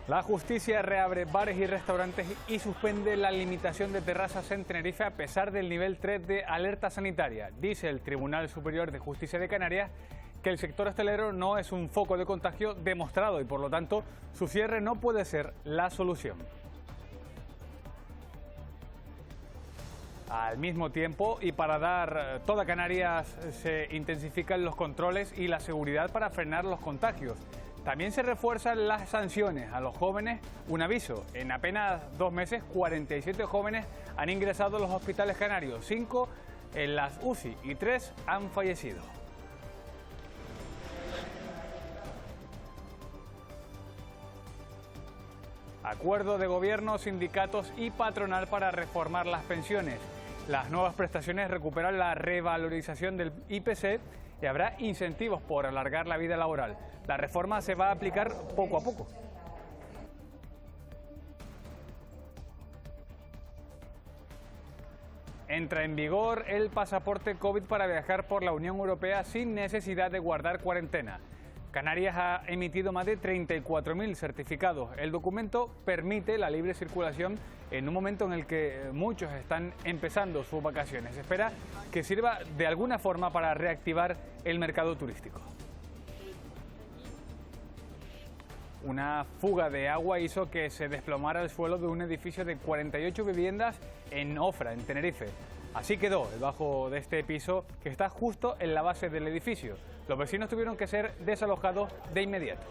La justicia reabre bares y restaurantes y suspende la limitación de terrazas en Tenerife a pesar del nivel 3 de alerta sanitaria. Dice el Tribunal Superior de Justicia de Canarias que el sector hostelero no es un foco de contagio demostrado y por lo tanto su cierre no puede ser la solución. Al mismo tiempo y para dar toda Canarias se intensifican los controles y la seguridad para frenar los contagios. También se refuerzan las sanciones a los jóvenes. Un aviso, en apenas 2 meses 47 jóvenes han ingresado a los hospitales canarios, 5 en las UCI y 3 han fallecido. Acuerdo de gobierno, sindicatos y patronal para reformar las pensiones. Las nuevas prestaciones recuperan la revalorización del IPC y habrá incentivos por alargar la vida laboral. La reforma se va a aplicar poco a poco. Entra en vigor el pasaporte COVID para viajar por la Unión Europea sin necesidad de guardar cuarentena. Canarias ha emitido más de 34.000 certificados. El documento permite la libre circulación en un momento en el que muchos están empezando sus vacaciones. Se espera que sirva de alguna forma para reactivar el mercado turístico. Una fuga de agua hizo que se desplomara el suelo de un edificio de 48 viviendas en Ofra, en Tenerife. Así quedó el bajo de este piso que está justo en la base del edificio. Los vecinos tuvieron que ser desalojados de inmediato.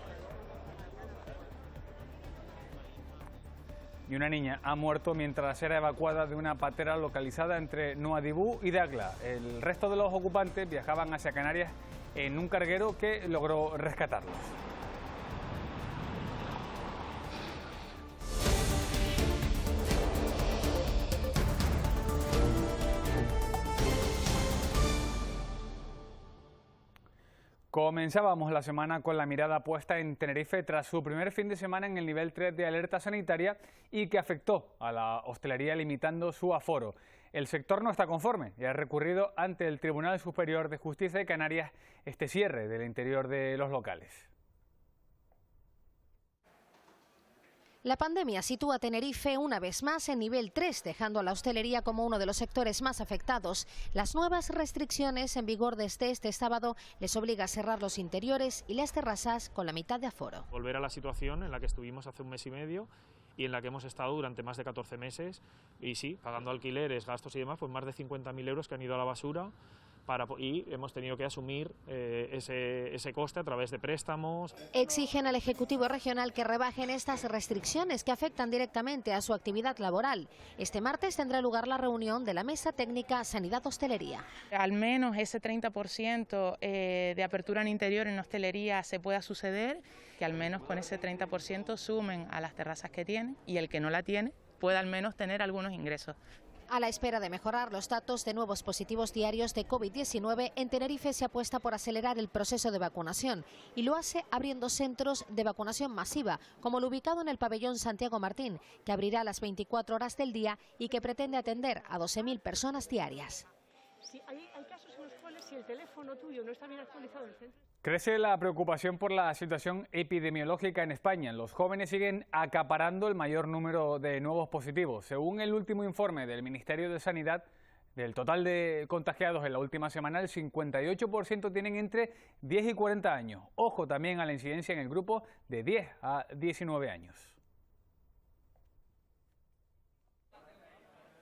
Y una niña ha muerto mientras era evacuada de una patera localizada entre Nuadhibú y Dagla. El resto de los ocupantes viajaban hacia Canarias en un carguero que logró rescatarlos. Comenzábamos la semana con la mirada puesta en Tenerife tras su primer fin de semana en el nivel 3 de alerta sanitaria y que afectó a la hostelería limitando su aforo. El sector no está conforme y ha recurrido ante el Tribunal Superior de Justicia de Canarias este cierre del interior de los locales. La pandemia sitúa a Tenerife una vez más en nivel 3, dejando a la hostelería como uno de los sectores más afectados. Las nuevas restricciones en vigor desde este sábado les obliga a cerrar los interiores y las terrazas con la mitad de aforo. Volver a la situación en la que estuvimos hace 1 mes y medio y en la que hemos estado durante más de 14 meses y sí, pagando alquileres, gastos y demás, pues más de 50.000 euros que han ido a la basura. Y hemos tenido que asumir ese coste a través de préstamos. Exigen al Ejecutivo Regional que rebajen estas restricciones que afectan directamente a su actividad laboral. Este martes tendrá lugar la reunión de la Mesa Técnica Sanidad-Hostelería. Al menos ese 30% de apertura en interior en hostelería se pueda suceder, que al menos con ese 30% sumen a las terrazas que tienen y el que no la tiene pueda al menos tener algunos ingresos. A la espera de mejorar los datos de nuevos positivos diarios de COVID-19, en Tenerife se apuesta por acelerar el proceso de vacunación y lo hace abriendo centros de vacunación masiva, como el ubicado en el pabellón Santiago Martín, que abrirá a las 24 horas del día y que pretende atender a 12.000 personas diarias. Sí, hay casos en los cuales si el teléfono tuyo no está bien actualizado en el centro... Crece la preocupación por la situación epidemiológica en España. Los jóvenes siguen acaparando el mayor número de nuevos positivos. Según el último informe del Ministerio de Sanidad, del total de contagiados en la última semana, el 58% tienen entre 10 y 40 años. Ojo también a la incidencia en el grupo de 10 a 19 años.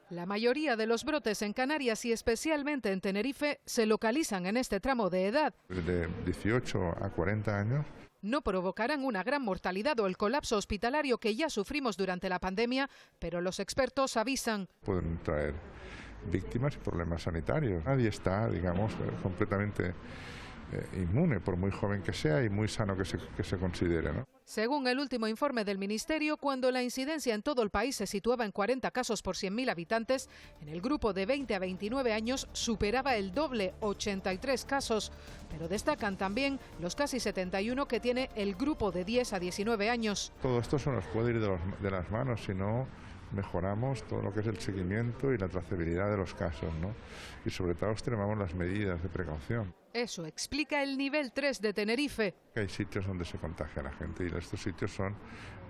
La mayoría de los brotes en Canarias y especialmente en Tenerife se localizan en este tramo de edad. De 18 a 40 años. No provocarán una gran mortalidad o el colapso hospitalario que ya sufrimos durante la pandemia, pero los expertos avisan. Pueden traer víctimas y problemas sanitarios. Nadie está, digamos, completamente inmune, por muy joven que sea y muy sano que se considere, ¿no? Según el último informe del Ministerio, cuando la incidencia en todo el país se situaba en 40 casos por 100.000 habitantes, en el grupo de 20 a 29 años superaba el doble, 83 casos. Pero destacan también los casi 71 que tiene el grupo de 10 a 19 años. Todo esto se nos puede ir de las manos si no mejoramos todo lo que es el seguimiento y la trazabilidad de los casos, ¿no? Y sobre todo extremamos las medidas de precaución. Eso explica el nivel 3 de Tenerife. Hay sitios donde se contagia la gente y estos sitios son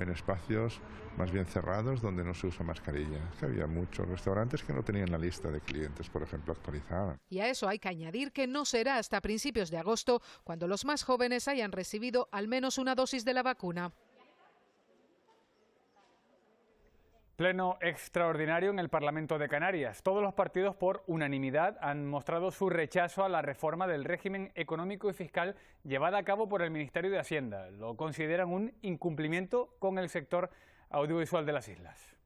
en espacios más bien cerrados donde no se usa mascarilla. Es que había muchos restaurantes que no tenían la lista de clientes, por ejemplo, actualizada. Y a eso hay que añadir que no será hasta principios de agosto cuando los más jóvenes hayan recibido al menos una dosis de la vacuna. Pleno extraordinario en el Parlamento de Canarias. Todos los partidos por unanimidad han mostrado su rechazo a la reforma del régimen económico y fiscal llevada a cabo por el Ministerio de Hacienda. Lo consideran un incumplimiento con el sector audiovisual de las islas.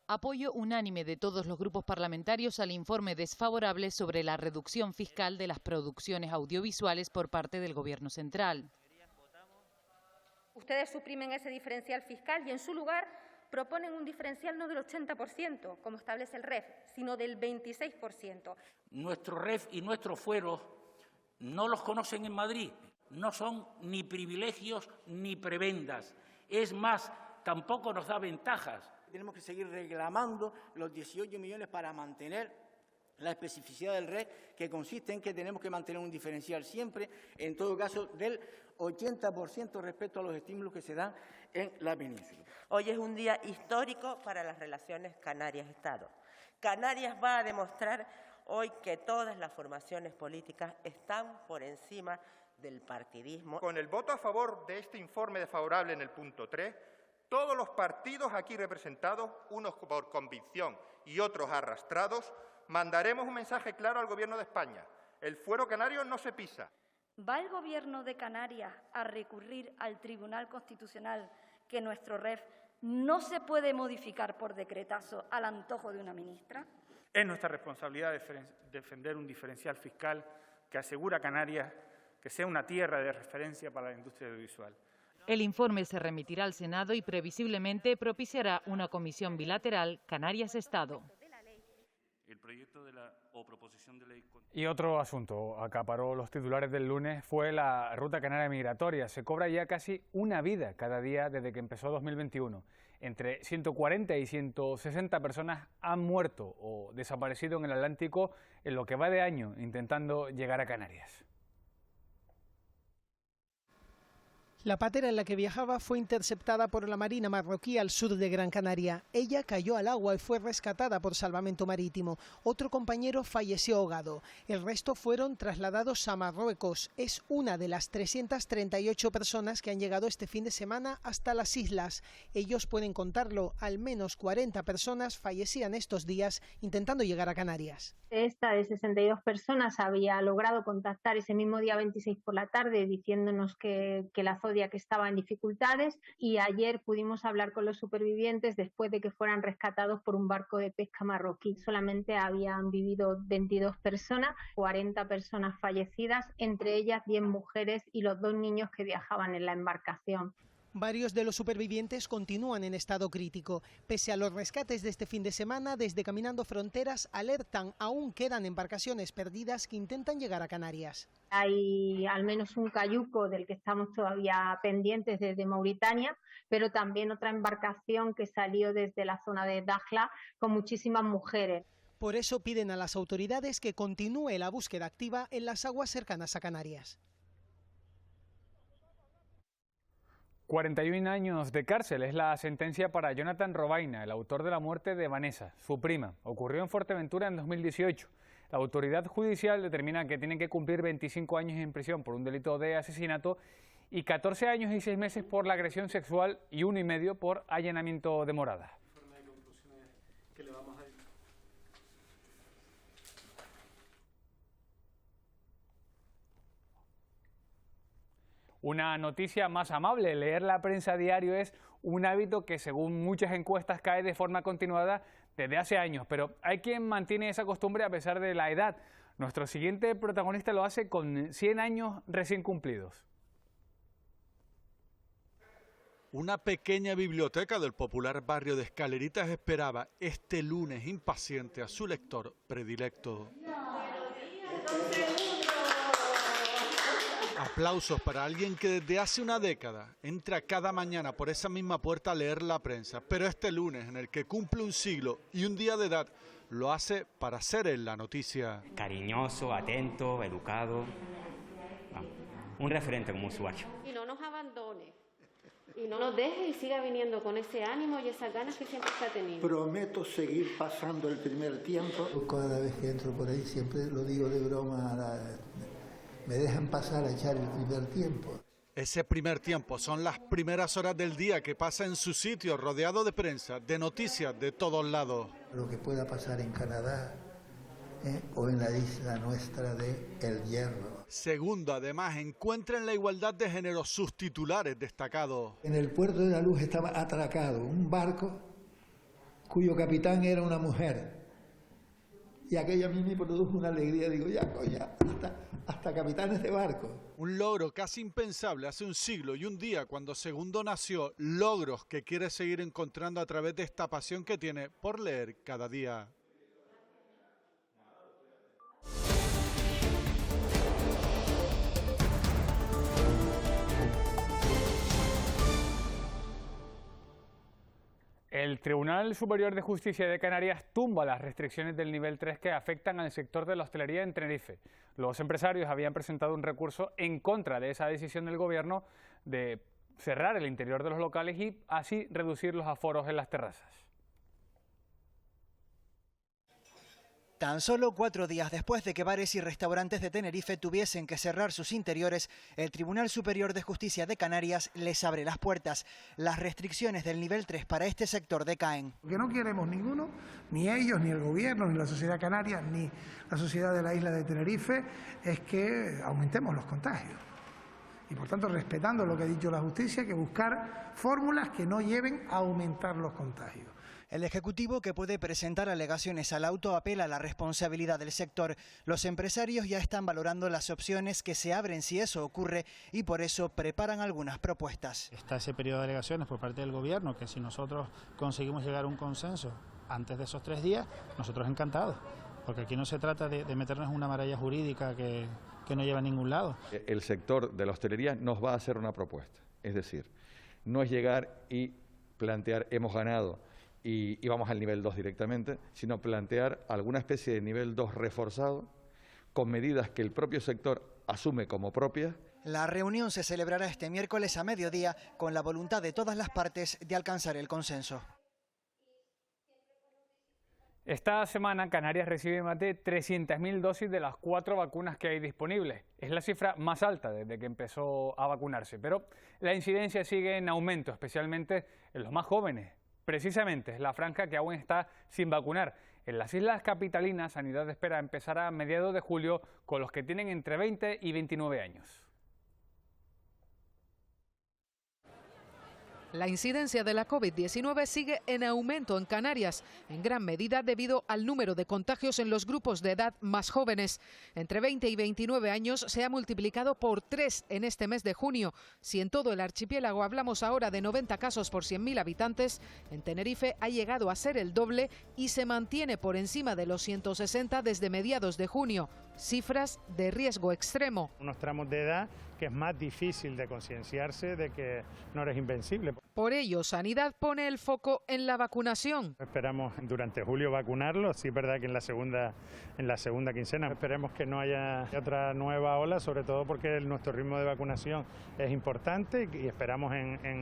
Apoyo unánime de todos los grupos parlamentarios al informe desfavorable sobre la reducción fiscal de las producciones audiovisuales por parte del Gobierno central. Ustedes suprimen ese diferencial fiscal y en su lugar proponen un diferencial no del 80%, como establece el REF, sino del 26%. Nuestro REF y nuestros fueros no los conocen en Madrid, no son ni privilegios ni prebendas. Es más, tampoco nos da ventajas. Tenemos que seguir reclamando los 18 millones para mantener la especificidad del REF, que consiste en que tenemos que mantener un diferencial siempre, en todo caso, del 80% respecto a los estímulos que se dan en la península. Hoy es un día histórico para las relaciones Canarias-Estado. Canarias va a demostrar hoy que todas las formaciones políticas están por encima del partidismo. Con el voto a favor de este informe desfavorable en el punto 3, todos los partidos aquí representados, unos por convicción y otros arrastrados, mandaremos un mensaje claro al Gobierno de España. El fuero canario no se pisa. ¿Va el Gobierno de Canarias a recurrir al Tribunal Constitucional que nuestro REF no se puede modificar por decretazo al antojo de una ministra? Es nuestra responsabilidad defender un diferencial fiscal que asegura a Canarias que sea una tierra de referencia para la industria audiovisual. El informe se remitirá al Senado y previsiblemente propiciará una comisión bilateral Canarias-Estado. El proyecto de la proposición de ley. Y otro asunto acaparó los titulares del lunes fue la ruta canaria migratoria. Se cobra ya casi una vida cada día desde que empezó 2021. Entre 140 y 160 personas han muerto o desaparecido en el Atlántico en lo que va de año intentando llegar a Canarias. La patera en la que viajaba fue interceptada por la Marina marroquí al sur de Gran Canaria. Ella cayó al agua y fue rescatada por salvamento marítimo. Otro compañero falleció ahogado. El resto fueron trasladados a Marruecos. Es una de las 338 personas que han llegado este fin de semana hasta las islas. Ellos pueden contarlo. Al menos 40 personas fallecían estos días intentando llegar a Canarias. Esta de 62 personas había logrado contactar ese mismo día 26 por la tarde diciéndonos que la Zodia que estaba en dificultades, y ayer pudimos hablar con los supervivientes después de que fueran rescatados por un barco de pesca marroquí. Solamente habían vivido 22 personas, 40 personas fallecidas, entre ellas 10 mujeres y los 2 niños que viajaban en la embarcación. Varios de los supervivientes continúan en estado crítico. Pese a los rescates de este fin de semana, desde Caminando Fronteras alertan, aún quedan embarcaciones perdidas que intentan llegar a Canarias. Hay al menos un cayuco del que estamos todavía pendientes desde Mauritania, pero también otra embarcación que salió desde la zona de Dakhla con muchísimas mujeres. Por eso piden a las autoridades que continúe la búsqueda activa en las aguas cercanas a Canarias. 41 años de cárcel es la sentencia para Jonathan Robaina, el autor de la muerte de Vanessa, su prima. Ocurrió en Fuerteventura en 2018. La autoridad judicial determina que tienen que cumplir 25 años en prisión por un delito de asesinato y 14 años y 6 meses por la agresión sexual y 1 y medio por allanamiento de morada. Una noticia más amable, leer la prensa a diario es un hábito que según muchas encuestas cae de forma continuada desde hace años, pero hay quien mantiene esa costumbre a pesar de la edad. Nuestro siguiente protagonista lo hace con 100 años recién cumplidos. Una pequeña biblioteca del popular barrio de Escaleritas esperaba este lunes impaciente a su lector predilecto. Aplausos para alguien que desde hace una década entra cada mañana por esa misma puerta a leer la prensa, pero este lunes, en el que cumple un siglo y un día de edad, lo hace para ser él la noticia. Cariñoso, atento, educado, un referente como usuario. Y no nos abandone, y no nos deje y siga viniendo con ese ánimo y esas ganas que siempre está teniendo. Prometo seguir pasando el primer tiempo. Cada vez que entro por ahí siempre lo digo de broma, me dejan pasar a echar el primer tiempo. Ese primer tiempo son las primeras horas del día que pasa en su sitio, rodeado de prensa, de noticias de todos lados. Lo que pueda pasar en Canadá o en la isla nuestra de El Hierro. Segundo, además, encuentra en la igualdad de género sus titulares destacados. En el puerto de la Luz estaba atracado un barco cuyo capitán era una mujer. Y aquello a mí me produjo una alegría, digo, ya, hasta capitanes de barco. Un logro casi impensable hace un siglo y un día cuando Segundo nació, logros que quiere seguir encontrando a través de esta pasión que tiene por leer cada día. El Tribunal Superior de Justicia de Canarias tumba las restricciones del nivel 3 que afectan al sector de la hostelería en Tenerife. Los empresarios habían presentado un recurso en contra de esa decisión del gobierno de cerrar el interior de los locales y así reducir los aforos en las terrazas. Tan solo 4 días después de que bares y restaurantes de Tenerife tuviesen que cerrar sus interiores, el Tribunal Superior de Justicia de Canarias les abre las puertas. Las restricciones del nivel 3 para este sector decaen. Lo que no queremos ninguno, ni ellos, ni el gobierno, ni la sociedad canaria, ni la sociedad de la isla de Tenerife, es que aumentemos los contagios. Y por tanto, respetando lo que ha dicho la justicia, hay que buscar fórmulas que no lleven a aumentar los contagios. El Ejecutivo, que puede presentar alegaciones al auto, apela a la responsabilidad del sector. Los empresarios ya están valorando las opciones que se abren si eso ocurre y por eso preparan algunas propuestas. Está ese periodo de alegaciones por parte del Gobierno, que si nosotros conseguimos llegar a un consenso antes de esos 3 días, nosotros encantados, porque aquí no se trata de meternos en una maraña jurídica que no lleva a ningún lado. El sector de la hostelería nos va a hacer una propuesta, es decir, no es llegar y plantear hemos ganado y vamos al nivel 2 directamente, sino plantear alguna especie de nivel 2 reforzado con medidas que el propio sector asume como propias. La reunión se celebrará este miércoles a mediodía con la voluntad de todas las partes de alcanzar el consenso. Esta semana Canarias recibe más de 300.000 dosis de las 4 vacunas que hay disponibles. Es la cifra más alta desde que empezó a vacunarse, pero la incidencia sigue en aumento, especialmente en los más jóvenes. Precisamente es la franja que aún está sin vacunar. En las islas capitalinas, Sanidad espera empezar a mediados de julio con los que tienen entre 20 y 29 años. La incidencia de la COVID-19 sigue en aumento en Canarias, en gran medida debido al número de contagios en los grupos de edad más jóvenes. Entre 20 y 29 años se ha multiplicado por 3 en este mes de junio. Si en todo el archipiélago hablamos ahora de 90 casos por 100.000 habitantes, en Tenerife ha llegado a ser el doble y se mantiene por encima de los 160 desde mediados de junio. Cifras de riesgo extremo. Unos tramos de edad que es más difícil de concienciarse de que no eres invencible. Por ello, Sanidad pone el foco en la vacunación. Esperamos durante julio vacunarlo, sí es verdad que en la segunda quincena. Esperemos que no haya otra nueva ola, sobre todo porque nuestro ritmo de vacunación es importante y esperamos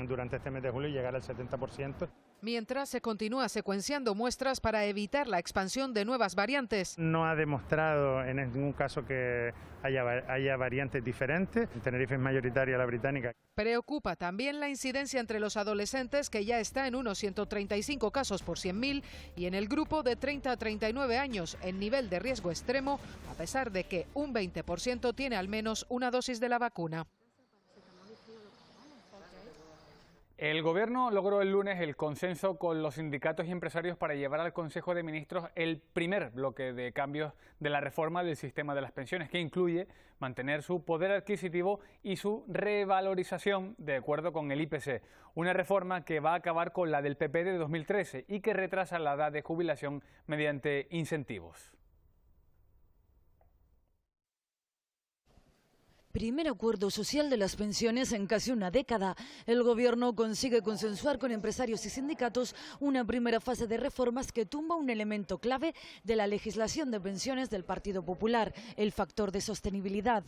durante este mes de julio llegar al 70%. Mientras se continúa secuenciando muestras para evitar la expansión de nuevas variantes. No ha demostrado en ningún caso que haya variantes diferentes. En Tenerife es mayoritaria la británica. Preocupa también la incidencia entre los adolescentes, que ya está en unos 135 casos por 100.000, y en el grupo de 30 a 39 años en nivel de riesgo extremo, a pesar de que un 20% tiene al menos una dosis de la vacuna. El Gobierno logró el lunes el consenso con los sindicatos y empresarios para llevar al Consejo de Ministros el primer bloque de cambios de la reforma del sistema de las pensiones, que incluye mantener su poder adquisitivo y su revalorización de acuerdo con el IPC. Una reforma que va a acabar con la del PP de 2013 y que retrasa la edad de jubilación mediante incentivos. Primer acuerdo social de las pensiones en casi una década. El Gobierno consigue consensuar con empresarios y sindicatos una primera fase de reformas que tumba un elemento clave de la legislación de pensiones del Partido Popular, el factor de sostenibilidad.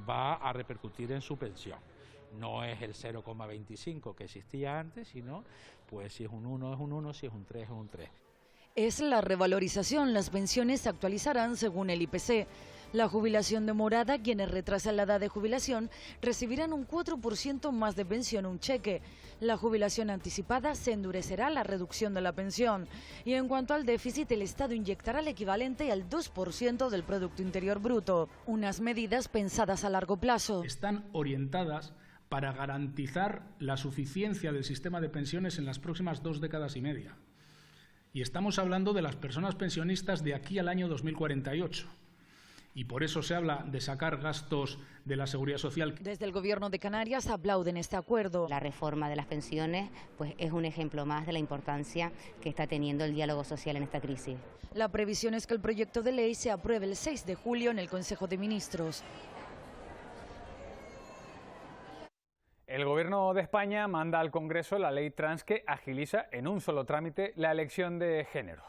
Va a repercutir en su pensión. No es el 0,25 que existía antes, sino pues si es un 1 es un 1, si es un 3 es un 3. Es la revalorización. Las pensiones se actualizarán según el IPC. La jubilación demorada, quienes retrasan la edad de jubilación, recibirán un 4% más de pensión, un cheque. La jubilación anticipada se endurecerá la reducción de la pensión. Y en cuanto al déficit, el Estado inyectará el equivalente al 2% del Producto Interior Bruto. Unas medidas pensadas a largo plazo. Están orientadas para garantizar la suficiencia del sistema de pensiones en las próximas 2 décadas y media. Y estamos hablando de las personas pensionistas de aquí al año 2048. Y por eso se habla de sacar gastos de la Seguridad Social. Desde el Gobierno de Canarias aplauden este acuerdo. La reforma de las pensiones pues, es un ejemplo más de la importancia que está teniendo el diálogo social en esta crisis. La previsión es que el proyecto de ley se apruebe el 6 de julio en el Consejo de Ministros. El Gobierno de España manda al Congreso la ley trans que agiliza en un solo trámite la elección de género.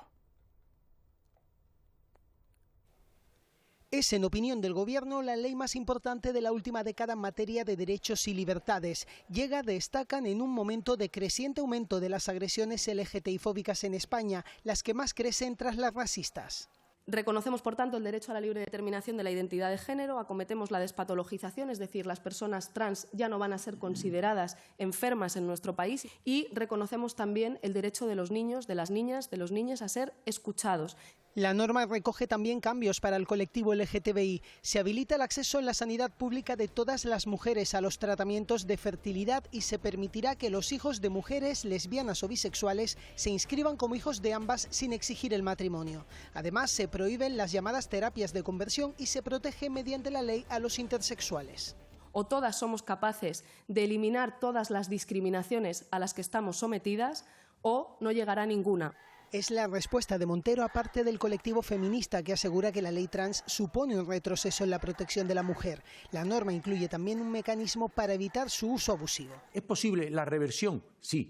Es, en opinión del Gobierno, la ley más importante de la última década en materia de derechos y libertades. Llega, destacan, en un momento de creciente aumento de las agresiones LGTBI-fóbicas en España, las que más crecen tras las racistas. Reconocemos, por tanto, el derecho a la libre determinación de la identidad de género, acometemos la despatologización, es decir, las personas trans ya no van a ser consideradas enfermas en nuestro país, y reconocemos también el derecho de los niños, de las niñas, de los niños a ser escuchados. La norma recoge también cambios para el colectivo LGTBI. Se habilita el acceso en la sanidad pública de todas las mujeres a los tratamientos de fertilidad y se permitirá que los hijos de mujeres lesbianas o bisexuales se inscriban como hijos de ambas sin exigir el matrimonio. Además, se prohíben las llamadas terapias de conversión y se protege mediante la ley a los intersexuales. O todas somos capaces de eliminar todas las discriminaciones a las que estamos sometidas, o no llegará ninguna. Es la respuesta de Montero, aparte del colectivo feminista, que asegura que la ley trans supone un retroceso en la protección de la mujer. La norma incluye también un mecanismo para evitar su uso abusivo. ¿Es posible la reversión? Sí,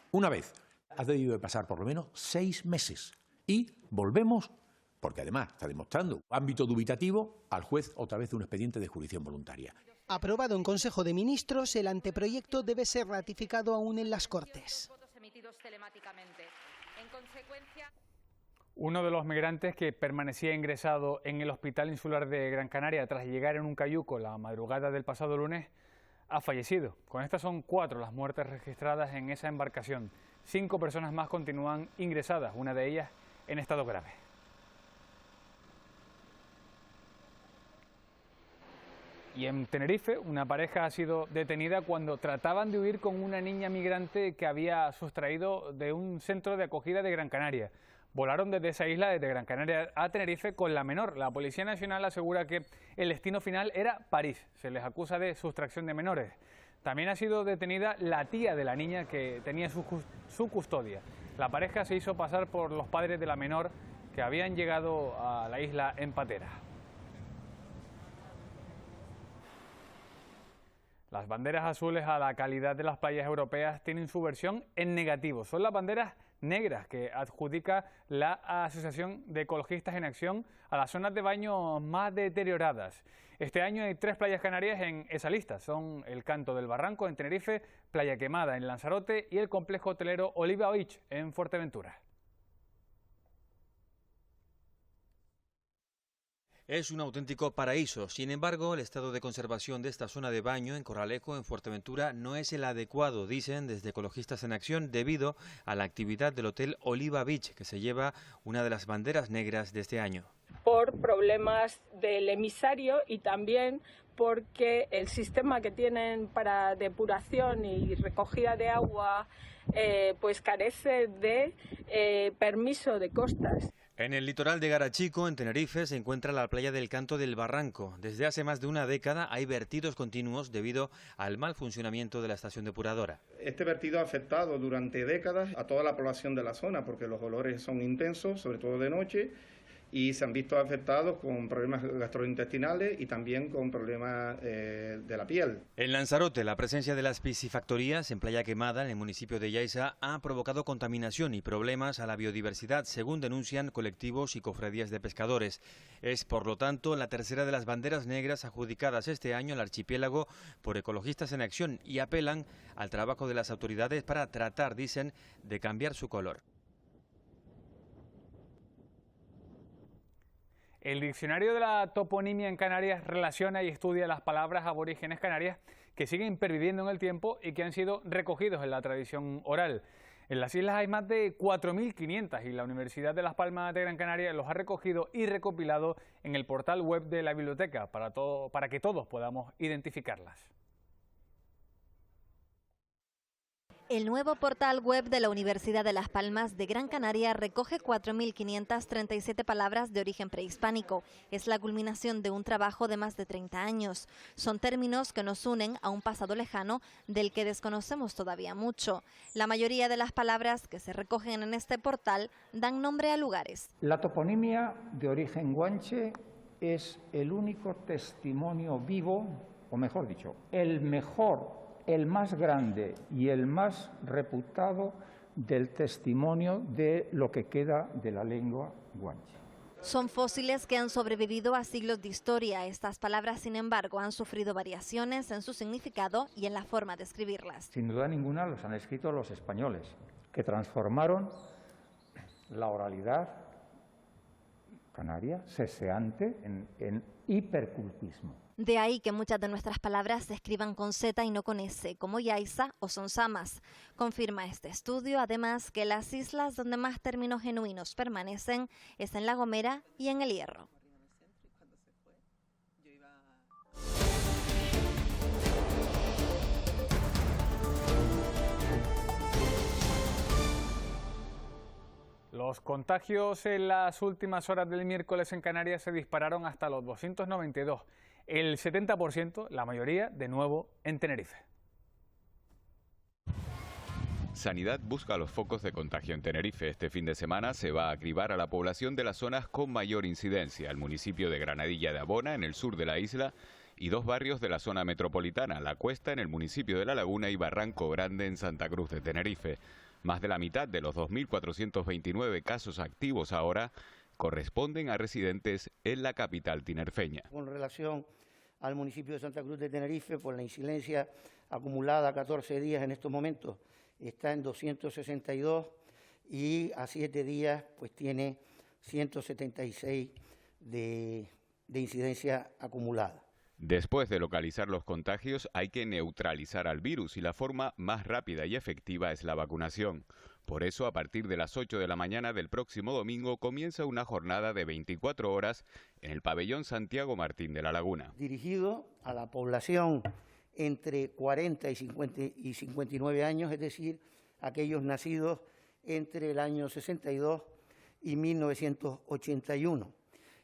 una vez. Ha debido de pasar por lo menos 6 meses. Y volvemos, porque además está demostrando ámbito dubitativo, al juez otra vez de un expediente de jurisdicción voluntaria. Aprobado en Consejo de Ministros, el anteproyecto debe ser ratificado aún en las Cortes. Uno de los migrantes que permanecía ingresado en el Hospital Insular de Gran Canaria tras llegar en un cayuco la madrugada del pasado lunes ha fallecido. Con estas son 4 las muertes registradas en esa embarcación. 5 personas más continúan ingresadas, una de ellas en estado grave. Y en Tenerife, una pareja ha sido detenida cuando trataban de huir con una niña migrante que había sustraído de un centro de acogida de Gran Canaria. Volaron desde esa isla, desde Gran Canaria a Tenerife, con la menor. La Policía Nacional asegura que el destino final era París. Se les acusa de sustracción de menores. También ha sido detenida la tía de la niña que tenía su custodia. La pareja se hizo pasar por los padres de la menor que habían llegado a la isla en patera. Las banderas azules a la calidad de las playas europeas tienen su versión en negativo. Son las banderas negras que adjudica la Asociación de Ecologistas en Acción a las zonas de baño más deterioradas. Este año hay 3 playas canarias en esa lista. Son el Canto del Barranco en Tenerife, Playa Quemada en Lanzarote y el complejo hotelero Oliva Beach en Fuerteventura. Es un auténtico paraíso. Sin embargo, el estado de conservación de esta zona de baño en Corralejo, en Fuerteventura, no es el adecuado, dicen desde Ecologistas en Acción, debido a la actividad del Hotel Oliva Beach, que se lleva una de las banderas negras de este año. Por problemas del emisario y también porque el sistema que tienen para depuración y recogida de agua pues carece de permiso de costas. En el litoral de Garachico, en Tenerife, se encuentra la playa del Canto del Barranco. Desde hace más de una década hay vertidos continuos debido al mal funcionamiento de la estación depuradora. Este vertido ha afectado durante décadas a toda la población de la zona porque los olores son intensos, sobre todo de noche, y se han visto afectados con problemas gastrointestinales y también con problemas de la piel. En Lanzarote, la presencia de las piscifactorías en Playa Quemada, en el municipio de Yaiza, ha provocado contaminación y problemas a la biodiversidad, según denuncian colectivos y cofradías de pescadores. Es, por lo tanto, la tercera de las banderas negras adjudicadas este año al archipiélago por Ecologistas en Acción y apelan al trabajo de las autoridades para tratar, dicen, de cambiar su color. El diccionario de la toponimia en Canarias relaciona y estudia las palabras aborígenes canarias que siguen perviviendo en el tiempo y que han sido recogidos en la tradición oral. En las islas hay más de 4.500 y la Universidad de Las Palmas de Gran Canaria los ha recogido y recopilado en el portal web de la biblioteca para que todos podamos identificarlas. El nuevo portal web de la Universidad de Las Palmas de Gran Canaria recoge 4.537 palabras de origen prehispánico. Es la culminación de un trabajo de más de 30 años. Son términos que nos unen a un pasado lejano del que desconocemos todavía mucho. La mayoría de las palabras que se recogen en este portal dan nombre a lugares. La toponimia de origen guanche es el único testimonio vivo, o mejor dicho, el más grande y el más reputado del testimonio de lo que queda de la lengua guanche. Son fósiles que han sobrevivido a siglos de historia. Estas palabras, sin embargo, han sufrido variaciones en su significado y en la forma de escribirlas. Sin duda ninguna los han escrito los españoles, que transformaron la oralidad canaria, seseante, en hipercultismo. De ahí que muchas de nuestras palabras se escriban con Z y no con S, como Yaiza o Sonsamas. Confirma este estudio, además, que las islas donde más términos genuinos permanecen es en La Gomera y en El Hierro. Los contagios en las últimas horas del miércoles en Canarias se dispararon hasta los 292. El 70%, la mayoría, de nuevo en Tenerife. Sanidad busca los focos de contagio en Tenerife. Este fin de semana se va a cribar a la población de las zonas con mayor incidencia, el municipio de Granadilla de Abona, en el sur de la isla, y dos barrios de la zona metropolitana, La Cuesta, en el municipio de La Laguna, y Barranco Grande, en Santa Cruz de Tenerife. Más de la mitad de los 2.429 casos activos ahora corresponden a residentes en la capital tinerfeña. Con relación al municipio de Santa Cruz de Tenerife, por la incidencia acumulada a 14 días en estos momentos está en 262 y a 7 días pues tiene 176 de incidencia acumulada. Después de localizar los contagios hay que neutralizar al virus y la forma más rápida y efectiva es la vacunación. Por eso, a partir de las 8 de la mañana del próximo domingo comienza una jornada de 24 horas en el pabellón Santiago Martín de La Laguna. Dirigido a la población entre 40 y 59 años, es decir, aquellos nacidos entre el año 62 y 1981.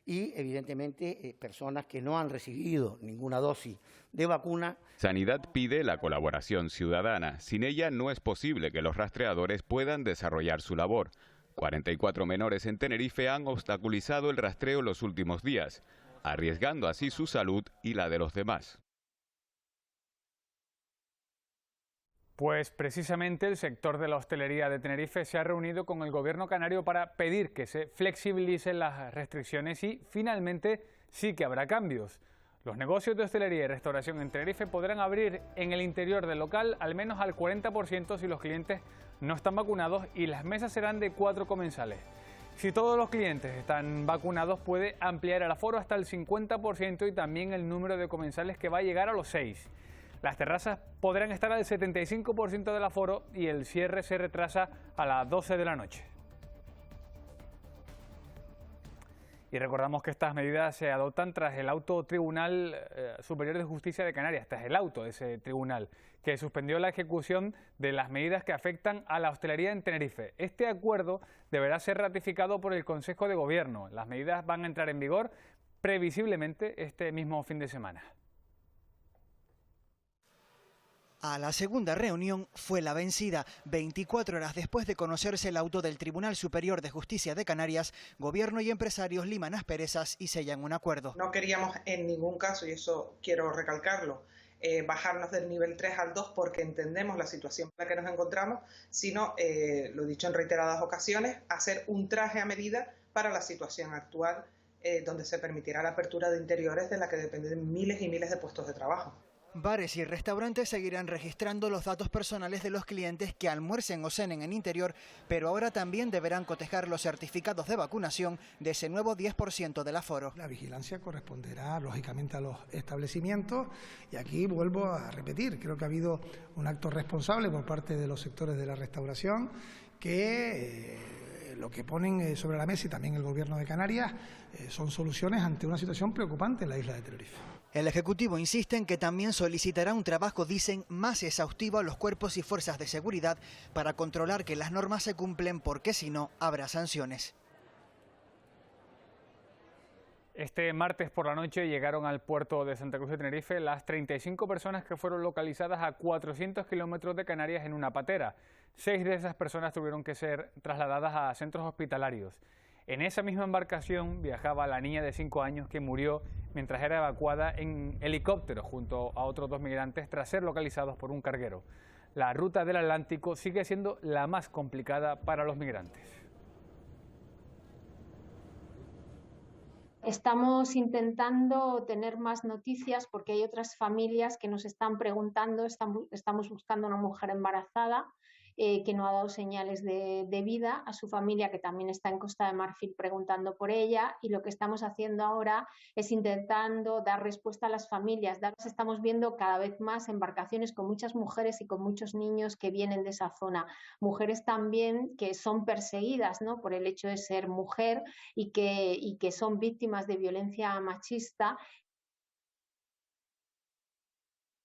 Y, evidentemente, personas que no han recibido ninguna dosis de vacuna. Sanidad pide la colaboración ciudadana. Sin ella no es posible que los rastreadores puedan desarrollar su labor. 44 menores en Tenerife han obstaculizado el rastreo los últimos días, arriesgando así su salud y la de los demás. Pues precisamente el sector de la hostelería de Tenerife se ha reunido con el gobierno canario para pedir que se flexibilicen las restricciones y finalmente sí que habrá cambios. Los negocios de hostelería y restauración en Tenerife podrán abrir en el interior del local al menos al 40% si los clientes no están vacunados y las mesas serán de 4 comensales. Si todos los clientes están vacunados puede ampliar el aforo hasta el 50% y también el número de comensales que va a llegar a los 6. Las terrazas podrán estar al 75% del aforo y el cierre se retrasa a las 12 de la noche. Y recordamos que estas medidas se adoptan tras el auto Tribunal Superior de Justicia de Canarias, tras el auto de ese tribunal, que suspendió la ejecución de las medidas que afectan a la hostelería en Tenerife. Este acuerdo deberá ser ratificado por el Consejo de Gobierno. Las medidas van a entrar en vigor previsiblemente este mismo fin de semana. A la segunda reunión fue la vencida. 24 horas después de conocerse el auto del Tribunal Superior de Justicia de Canarias, Gobierno y empresarios liman asperezas y sellan un acuerdo. No queríamos en ningún caso, y eso quiero recalcarlo, bajarnos del nivel 3 al 2 porque entendemos la situación en la que nos encontramos, sino, lo he dicho en reiteradas ocasiones, hacer un traje a medida para la situación actual, donde se permitirá la apertura de interiores de la que dependen miles y miles de puestos de trabajo. Bares y restaurantes seguirán registrando los datos personales de los clientes que almuercen o cenen en interior, pero ahora también deberán cotejar los certificados de vacunación de ese nuevo 10% del aforo. La vigilancia corresponderá lógicamente a los establecimientos y aquí vuelvo a repetir, creo que ha habido un acto responsable por parte de los sectores de la restauración que lo que ponen sobre la mesa y también el Gobierno de Canarias son soluciones ante una situación preocupante en la isla de Tenerife. El Ejecutivo insiste en que también solicitará un trabajo, dicen, más exhaustivo a los cuerpos y fuerzas de seguridad para controlar que las normas se cumplen, porque si no, habrá sanciones. Este martes por la noche llegaron al puerto de Santa Cruz de Tenerife las 35 personas que fueron localizadas a 400 kilómetros de Canarias en una patera. 6 de esas personas tuvieron que ser trasladadas a centros hospitalarios. En esa misma embarcación viajaba la niña de 5 años que murió mientras era evacuada en helicóptero junto a otros 2 migrantes tras ser localizados por un carguero. La ruta del Atlántico sigue siendo la más complicada para los migrantes. Estamos intentando tener más noticias porque hay otras familias que nos están preguntando, estamos buscando una mujer embarazada que no ha dado señales de vida, a su familia que también está en Costa de Marfil preguntando por ella, y lo que estamos haciendo ahora es intentando dar respuesta a las familias. Estamos viendo cada vez más embarcaciones con muchas mujeres y con muchos niños que vienen de esa zona, mujeres también que son perseguidas, ¿no?, por el hecho de ser mujer y que son víctimas de violencia machista.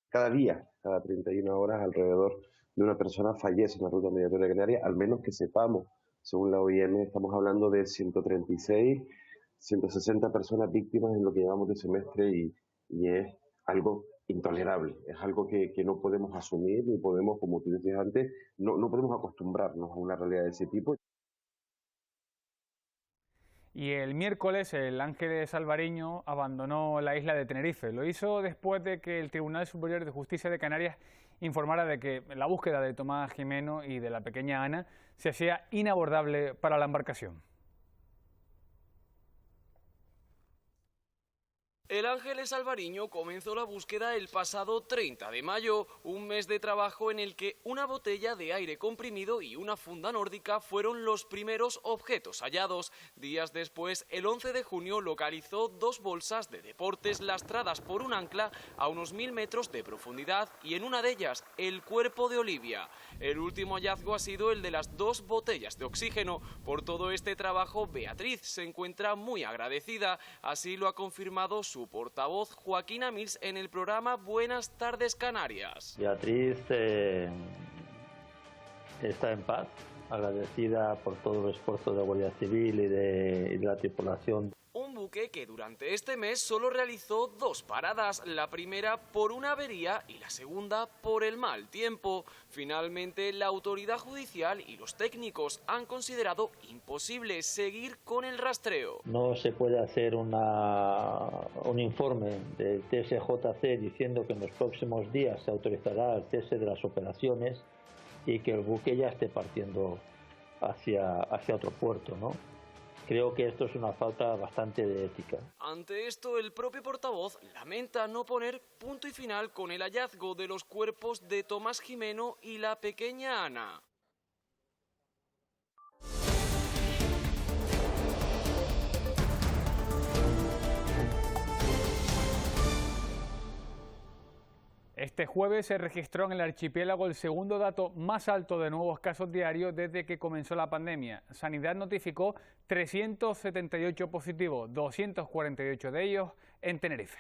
Cada día, cada 31 horas, alrededor de una persona fallece en la ruta migratoria canaria, al menos que sepamos. Según la OIM, estamos hablando de 136, 160 personas víctimas en lo que llevamos de semestre y es algo intolerable, es algo que no podemos asumir ni podemos, como tú decías antes, no podemos acostumbrarnos a una realidad de ese tipo. Y el miércoles el Ángeles Alvariño abandonó la isla de Tenerife. Lo hizo después de que el Tribunal Superior de Justicia de Canarias informara de que la búsqueda de Tomás Jimeno y de la pequeña Ana se hacía inabordable para la embarcación. El Ángeles Alvariño comenzó la búsqueda el pasado 30 de mayo, un mes de trabajo en el que una botella de aire comprimido y una funda nórdica fueron los primeros objetos hallados. Días después, el 11 de junio, localizó 2 bolsas de deportes lastradas por un ancla a unos 1000 metros de profundidad y en una de ellas, el cuerpo de Olivia. El último hallazgo ha sido el de las 2 botellas de oxígeno. Por todo este trabajo, Beatriz se encuentra muy agradecida, así lo ha confirmado su portavoz Joaquín Amils en el programa Buenas Tardes Canarias. Beatriz está en paz, agradecida por todo el esfuerzo de la Guardia Civil y de la tripulación. Un buque que durante este mes solo realizó 2 paradas, la primera por una avería y la segunda por el mal tiempo. Finalmente, la autoridad judicial y los técnicos han considerado imposible seguir con el rastreo. No se puede hacer un informe del TSJC diciendo que en los próximos días se autorizará el cese de las operaciones y que el buque ya esté partiendo hacia otro puerto, ¿no? Creo que esto es una falta bastante de ética. Ante esto, el propio portavoz lamenta no poner punto y final con el hallazgo de los cuerpos de Tomás Jimeno y la pequeña Ana. Este jueves se registró en el archipiélago el segundo dato más alto de nuevos casos diarios desde que comenzó la pandemia. Sanidad notificó 378 positivos, 248 de ellos en Tenerife.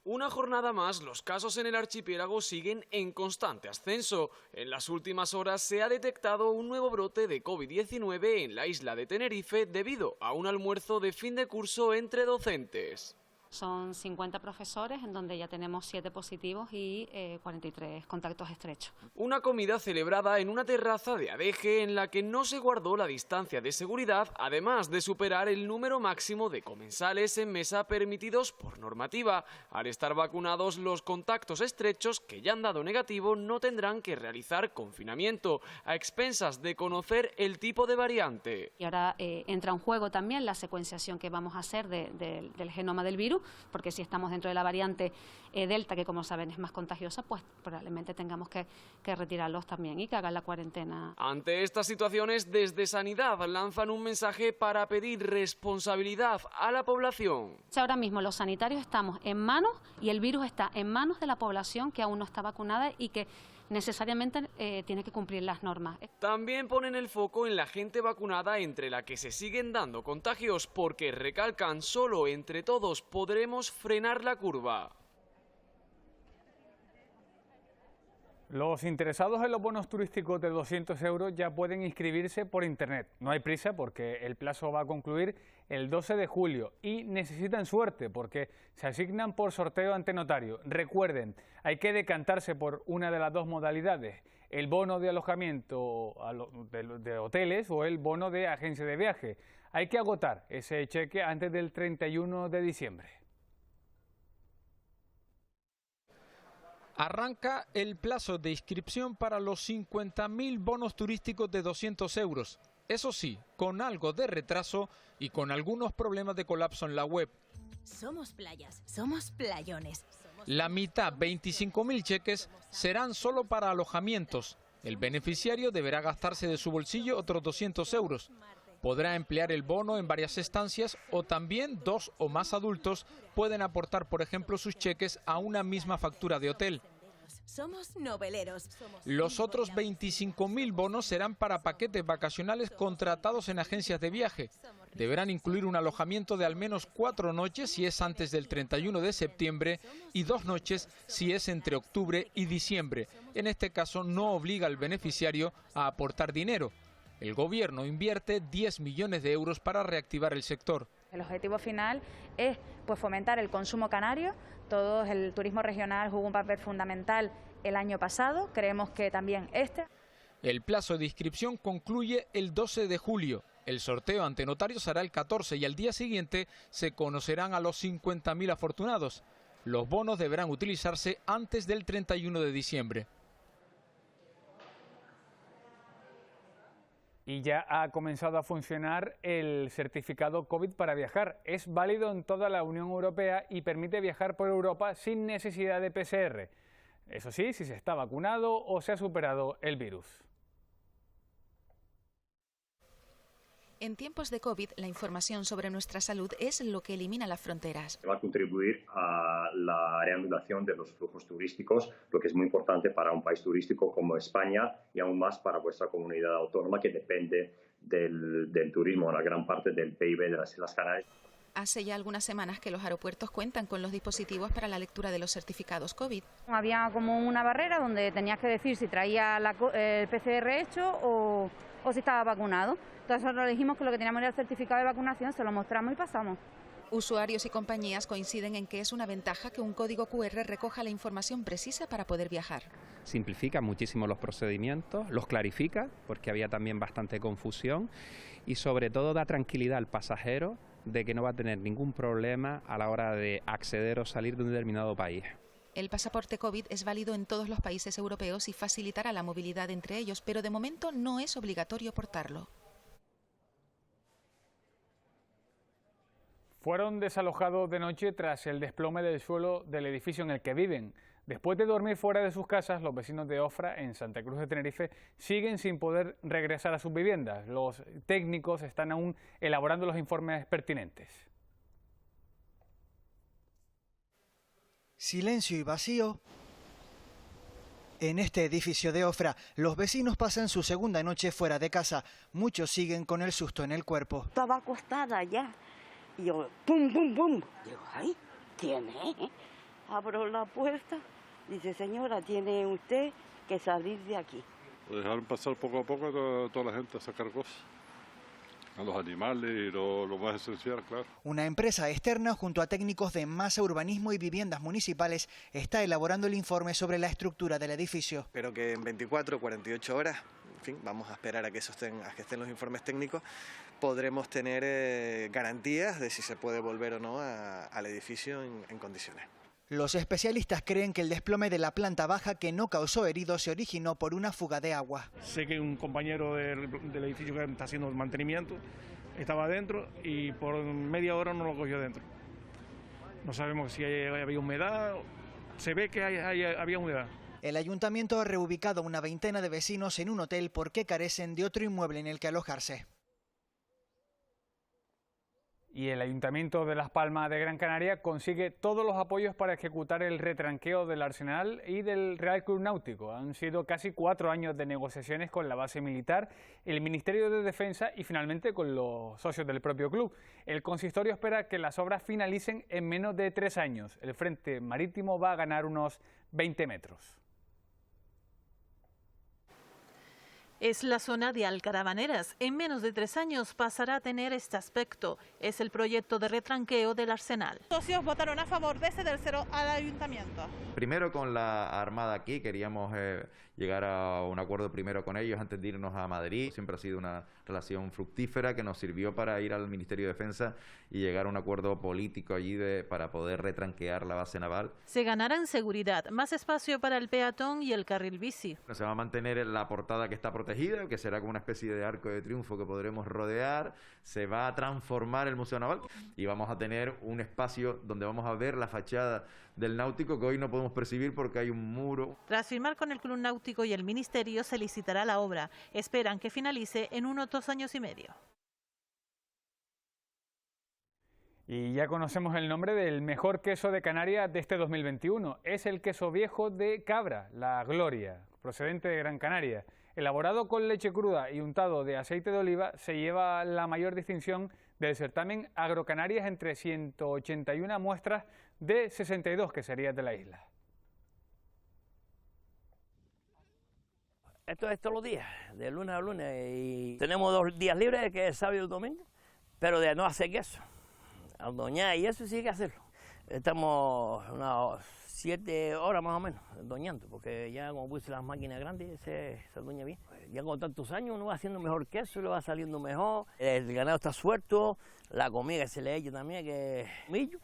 Una jornada más, los casos en el archipiélago siguen en constante ascenso. En las últimas horas se ha detectado un nuevo brote de COVID-19 en la isla de Tenerife debido a un almuerzo de fin de curso entre docentes. Son 50 profesores, en donde ya tenemos 7 positivos y 43 contactos estrechos. Una comida celebrada en una terraza de Adeje en la que no se guardó la distancia de seguridad, además de superar el número máximo de comensales en mesa permitidos por normativa. Al estar vacunados, los contactos estrechos que ya han dado negativo no tendrán que realizar confinamiento, a expensas de conocer el tipo de variante. Y ahora entra en juego también la secuenciación que vamos a hacer del genoma del virus, porque si estamos dentro de la variante Delta, que como saben es más contagiosa, pues probablemente tengamos que retirarlos también y que hagan la cuarentena. Ante estas situaciones, desde Sanidad lanzan un mensaje para pedir responsabilidad a la población. Ahora mismo los sanitarios estamos en manos y el virus está en manos de la población que aún no está vacunada y que necesariamente tiene que cumplir las normas. También ponen el foco en la gente vacunada, entre la que se siguen dando contagios, porque recalcan: solo entre todos podremos frenar la curva. Los interesados en los bonos turísticos de 200 euros ya pueden inscribirse por internet. No hay prisa porque el plazo va a concluir el 12 de julio y necesitan suerte porque se asignan por sorteo ante notario. Recuerden, hay que decantarse por una de las dos modalidades: el bono de alojamiento de hoteles o el bono de agencia de viaje. Hay que agotar ese cheque antes del 31 de diciembre. Arranca el plazo de inscripción para los 50.000 bonos turísticos de 200 euros. Eso sí, con algo de retraso y con algunos problemas de colapso en la web. Somos playas, somos playones. La mitad, 25.000 cheques, serán solo para alojamientos. El beneficiario deberá gastarse de su bolsillo otros 200 euros. Podrá emplear el bono en varias estancias o también 2 o más adultos pueden aportar, por ejemplo, sus cheques a una misma factura de hotel. Somos noveleros. Los otros 25.000 bonos serán para paquetes vacacionales contratados en agencias de viaje. Deberán incluir un alojamiento de al menos 4 noches si es antes del 31 de septiembre y 2 noches si es entre octubre y diciembre. En este caso no obliga al beneficiario a aportar dinero. El gobierno invierte 10 millones de euros para reactivar el sector. El objetivo final es fomentar el consumo canario. Todo el turismo regional jugó un papel fundamental el año pasado, creemos que también este. El plazo de inscripción concluye el 12 de julio. El sorteo ante notarios será el 14 y al día siguiente se conocerán a los 50.000 afortunados. Los bonos deberán utilizarse antes del 31 de diciembre. Y ya ha comenzado a funcionar el certificado COVID para viajar. Es válido en toda la Unión Europea y permite viajar por Europa sin necesidad de PCR. Eso sí, si se está vacunado o se ha superado el virus. En tiempos de COVID, la información sobre nuestra salud es lo que elimina las fronteras. Va a contribuir a la reanudación de los flujos turísticos, lo que es muy importante para un país turístico como España y aún más para vuestra comunidad autónoma, que depende del turismo, una gran parte del PIB de las Islas Canarias. Hace ya algunas semanas que los aeropuertos cuentan con los dispositivos para la lectura de los certificados COVID. Había como una barrera donde tenías que decir si traía el PCR hecho o si estaba vacunado. Entonces nosotros dijimos que lo que teníamos era el certificado de vacunación, se lo mostramos y pasamos. Usuarios y compañías coinciden en que es una ventaja que un código QR recoja la información precisa para poder viajar. Simplifica muchísimo los procedimientos, los clarifica, porque había también bastante confusión, y sobre todo da tranquilidad al pasajero de que no va a tener ningún problema a la hora de acceder o salir de un determinado país. El pasaporte COVID es válido en todos los países europeos y facilitará la movilidad entre ellos, pero de momento no es obligatorio portarlo. Fueron desalojados de noche tras el desplome del suelo del edificio en el que viven. Después de dormir fuera de sus casas, los vecinos de Ofra, en Santa Cruz de Tenerife, siguen sin poder regresar a sus viviendas. Los técnicos están aún elaborando los informes pertinentes. Silencio y vacío. En este edificio de Ofra, los vecinos pasan su segunda noche fuera de casa. Muchos siguen con el susto en el cuerpo. Estaba acostada ya. Y yo, pum, pum, pum. Digo, ay, ¿tiene? Abro la puerta. Dice, señora, tiene usted que salir de aquí. Dejaron pasar poco a poco toda la gente a sacar cosas. a los animales y lo más esencial, claro. Una empresa externa, junto a técnicos de Masa Urbanismo y Viviendas Municipales, está elaborando el informe sobre la estructura del edificio. Espero que en 24 o 48 horas, en fin, vamos a esperar a que estén los informes técnicos, podremos tener garantías de si se puede volver o no al edificio en condiciones. Los especialistas creen que el desplome de la planta baja, que no causó heridos, se originó por una fuga de agua. Sé que un compañero del edificio que está haciendo el mantenimiento estaba adentro y por media hora no lo cogió dentro. No sabemos si había humedad, se ve que había humedad. El ayuntamiento ha reubicado a una veintena de vecinos en un hotel porque carecen de otro inmueble en el que alojarse. Y el Ayuntamiento de Las Palmas de Gran Canaria consigue todos los apoyos para ejecutar el retranqueo del Arsenal y del Real Club Náutico. Han sido casi 4 años de negociaciones con la base militar, el Ministerio de Defensa y finalmente con los socios del propio club. El consistorio espera que las obras finalicen en menos de 3 años. El frente marítimo va a ganar unos 20 metros. Es la zona de Alcarabaneras. En menos de 3 años pasará a tener este aspecto. Es el proyecto de retranqueo del Arsenal. Los socios votaron a favor de cedérselo al ayuntamiento. Primero con la Armada aquí, queríamos llegar a un acuerdo primero con ellos antes de irnos a Madrid. Siempre ha sido una relación fructífera que nos sirvió para ir al Ministerio de Defensa y llegar a un acuerdo político allí para poder retranquear la base naval. Se ganará en seguridad, más espacio para el peatón y el carril bici. Se va a mantener la portada que está protegida, que será como una especie de arco de triunfo que podremos rodear. Se va a transformar el Museo Naval y vamos a tener un espacio donde vamos a ver la fachada del Náutico que hoy no podemos percibir porque hay un muro. Tras firmar con el Club Náutico y el Ministerio, se licitará la obra. Esperan que finalice en unos 2 años y medio. Y ya conocemos el nombre del mejor queso de Canarias de este 2021. Es el queso viejo de cabra, la Gloria, procedente de Gran Canaria. Elaborado con leche cruda y untado de aceite de oliva, se lleva la mayor distinción del certamen Agrocanarias entre 181 muestras de 62 queserías de la isla. Esto es todos los días, de lunes a lunes, y tenemos 2 días libres, que es sábado y domingo, pero de no hacer queso, aldoñar y eso sí hay que hacerlo. Estamos unas 7 horas más o menos doñando, porque ya como puse las máquinas grandes se aldoña bien. Ya con tantos años uno va haciendo mejor queso, le va saliendo mejor, el ganado está suelto, la comida que se le echa también, que es millo,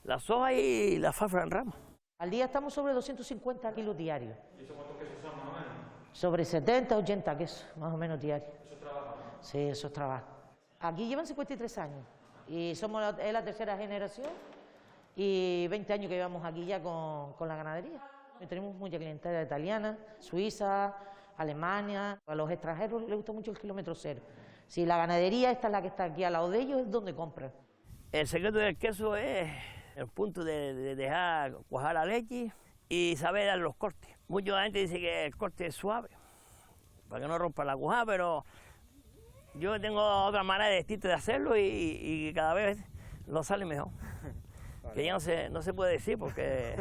la soja y la alfalfa en rama. Al día estamos sobre 250 kilos diarios. ¿Y eso cuántos quesos son más o menos? Sobre 70, 80 quesos, más o menos diarios. ¿Eso es trabajo? Sí, eso es trabajo. Aquí llevan 53 años y somos la 3ª generación y 20 años que llevamos aquí ya con la ganadería. Y tenemos mucha clientela italiana, suiza, Alemania. A los extranjeros les gusta mucho el kilómetro cero. Si la ganadería esta es la que está aquí al lado de ellos, es donde compran. El secreto del queso es el punto de dejar cuajar la leche y saber dar los cortes. Mucha gente dice que el corte es suave, para que no rompa la cuajada, pero yo tengo otra manera distinta de hacerlo y cada vez lo sale mejor. Vale. Que ya no se puede decir porque...